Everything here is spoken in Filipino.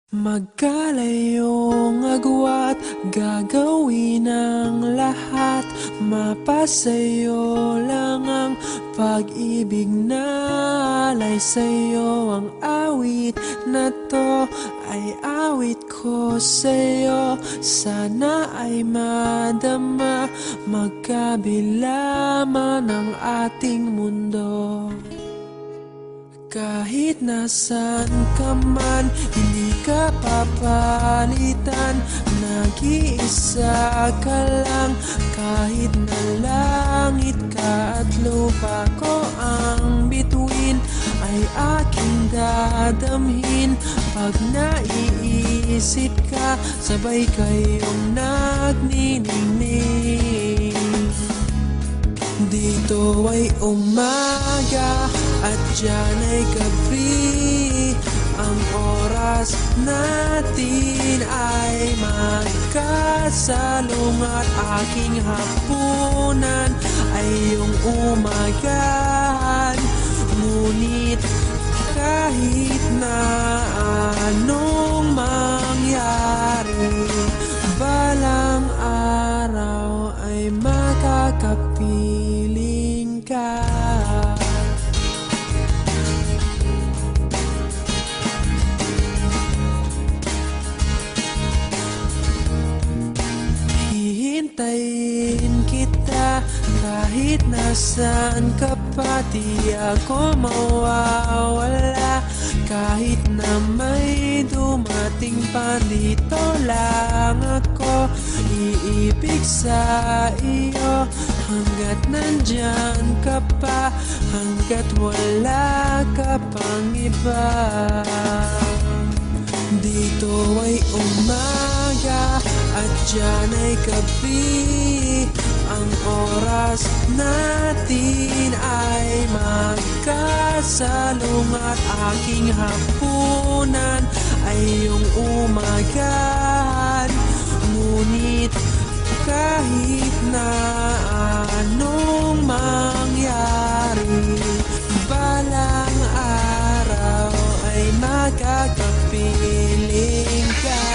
Magkalayong agwat, gagawin ang lahat. Mapasayo lang ang pag-ibig na alay sa'yo. Ang awit na to ay awit ko sa'yo. Sana ay madama, magkabila man ang ating mundo. Kahit nasan ka man, hindi ka papalitan. Nag-iisa ka lang, kahit na langit ka at lupa ko ang bituin, ay aking dadamhin. Pag naiisip ka, sabay kayong nagniningning. Dito ay umaga at diyan ay gabi. Ang oras natin ay magkasalong at aking hapunan ay iyong umagahan. Ngunit kahit na anong mangyari, balang araw ay makakapiling ka. Hihintayin kita kahit nasaan ka pa. Di ako mawawala kahit na may dumating pa. Dito lang ako iibig sa iyo hanggat nandyan ka pa, hanggat wala ka pang iba. Dito ay umaga at diyan ay gabi. Ang oras natin ay magkasalong at aking hapunan ay iyong umagahan. Ngunit kahit na anong mangyari, balang araw ay magkakapiling ka.